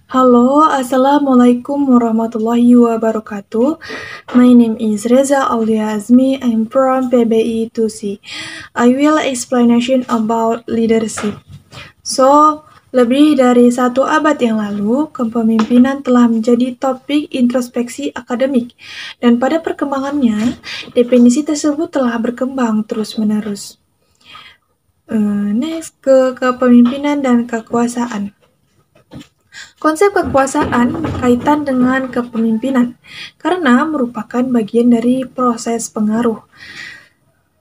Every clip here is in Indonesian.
Halo, Assalamualaikum warahmatullahi wabarakatuh. My name is Reza Aulia Azmi. I'm from PBI 2C. I will explanation about leadership. So, lebih dari satu abad yang lalu, kepemimpinan telah menjadi topik introspeksi akademik, dan pada perkembangannya, definisi tersebut telah berkembang terus-menerus. Next, ke kepemimpinan dan kekuasaan. Konsep kekuasaan berkaitan dengan kepemimpinan karena merupakan bagian dari proses pengaruh.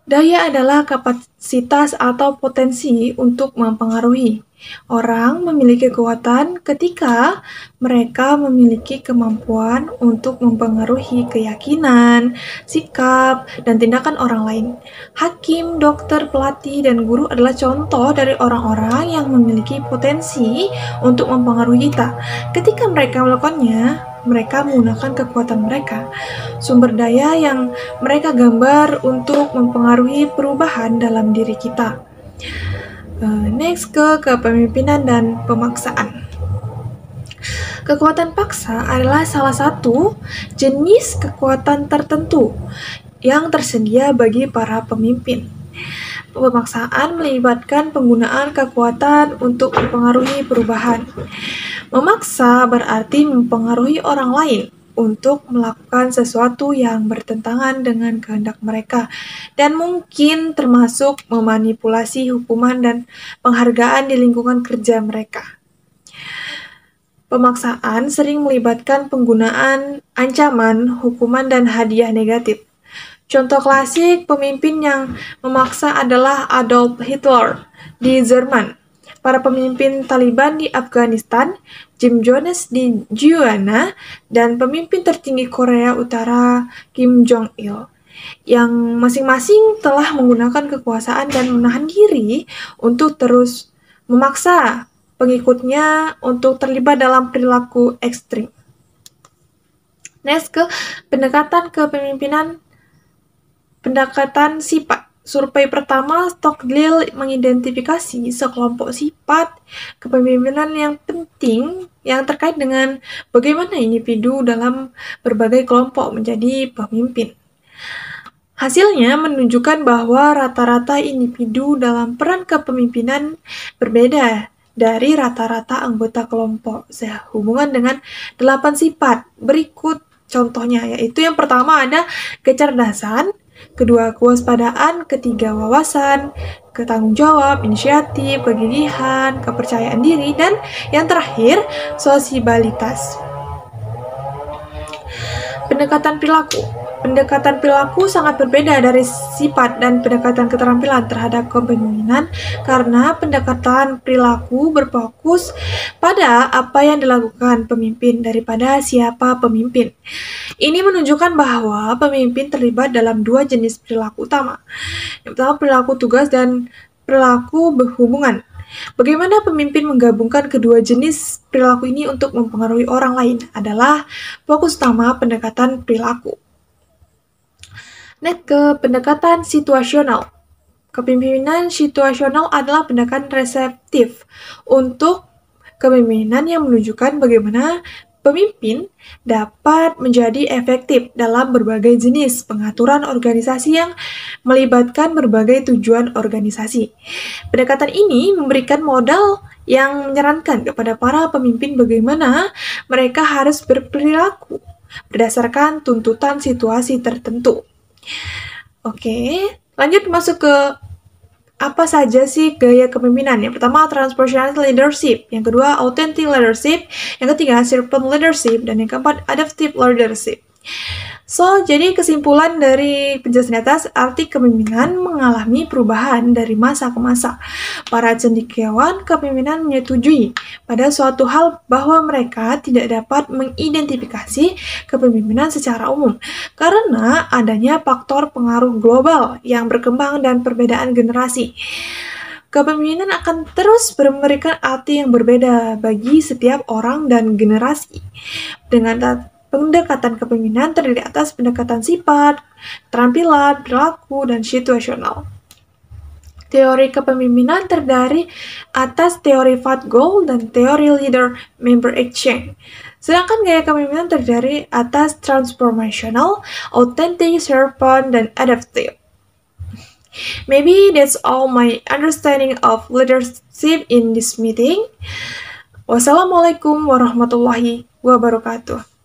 Daya adalah kapasitas atau potensi untuk mempengaruhi. Orang memiliki kekuatan ketika mereka memiliki kemampuan untuk mempengaruhi keyakinan, sikap, dan tindakan orang lain. Hakim, dokter, pelatih, dan guru adalah contoh dari orang-orang yang memiliki potensi untuk mempengaruhi kita. Ketika mereka melakukannya, mereka menggunakan kekuatan mereka, sumber daya yang mereka gambar untuk mempengaruhi perubahan dalam diri kita. Next, ke kepemimpinan dan pemaksaan. Kekuatan paksa adalah salah satu jenis kekuatan tertentu yang tersedia bagi para pemimpin. Pemaksaan melibatkan penggunaan kekuatan untuk mempengaruhi perubahan. Memaksa berarti mempengaruhi orang lain untuk melakukan sesuatu yang bertentangan dengan kehendak mereka, dan mungkin termasuk memanipulasi hukuman dan penghargaan di lingkungan kerja mereka. Pemaksaan sering melibatkan penggunaan ancaman, hukuman, dan hadiah negatif. Contoh klasik pemimpin yang memaksa adalah Adolf Hitler di Jerman, para pemimpin Taliban di Afghanistan, Jim Jones di Guyana, dan pemimpin tertinggi Korea Utara Kim Jong-il, yang masing-masing telah menggunakan kekuasaan dan menahan diri untuk terus memaksa pengikutnya untuk terlibat dalam perilaku ekstrim. Next, ke pendekatan kepemimpinan, pendekatan sifat. Survei pertama Stockdale mengidentifikasi sekelompok sifat kepemimpinan yang penting yang terkait dengan bagaimana individu dalam berbagai kelompok menjadi pemimpin. Hasilnya menunjukkan bahwa rata-rata individu dalam peran kepemimpinan berbeda dari rata-rata anggota kelompok sehubungan dengan 8 sifat. Berikut contohnya, yaitu yang pertama ada kecerdasan, kedua kewaspadaan, ketiga wawasan, ketanggung jawab, inisiatif, kegigihan, kepercayaan diri, dan yang terakhir sosialitas. Pendekatan perilaku. Pendekatan perilaku sangat berbeda dari sifat dan pendekatan keterampilan terhadap kepemimpinan karena pendekatan perilaku berfokus pada apa yang dilakukan pemimpin daripada siapa pemimpin. Ini menunjukkan bahwa pemimpin terlibat dalam dua jenis perilaku utama. Yang pertama perilaku tugas dan perilaku berhubungan. Bagaimana pemimpin menggabungkan kedua jenis perilaku ini untuk mempengaruhi orang lain adalah fokus utama pendekatan perilaku. Next, ke pendekatan situasional. Kepemimpinan situasional adalah pendekatan reseptif untuk kepemimpinan yang menunjukkan bagaimana pemimpin dapat menjadi efektif dalam berbagai jenis pengaturan organisasi yang melibatkan berbagai tujuan organisasi. Pendekatan ini memberikan modal yang menyarankan kepada para pemimpin bagaimana mereka harus berperilaku berdasarkan tuntutan situasi tertentu. Oke, lanjut masuk ke apa saja sih gaya kepemimpinan? Yang pertama, transformational leadership. Yang kedua, authentic leadership. Yang ketiga, servant leadership. Dan yang keempat, adaptive leadership. So, jadi kesimpulan dari penjelasan di atas, arti kepemimpinan mengalami perubahan dari masa ke masa. Para cendekiawan kepemimpinan menyetujui pada suatu hal bahwa mereka tidak dapat mengidentifikasi kepemimpinan secara umum karena adanya faktor pengaruh global yang berkembang dan perbedaan generasi. Kepemimpinan akan terus memberikan arti yang berbeda bagi setiap orang dan generasi. Dengan pendekatan kepemimpinan terdiri atas pendekatan sifat, keterampilan, perilaku, dan situasional. Teori kepemimpinan terdiri atas teori Fat-Goal dan teori leader-member exchange. Sedangkan gaya kepemimpinan terdiri atas transformational, authentic, servant, dan adaptive. Maybe that's all my understanding of leadership in this meeting. Wassalamualaikum warahmatullahi wabarakatuh.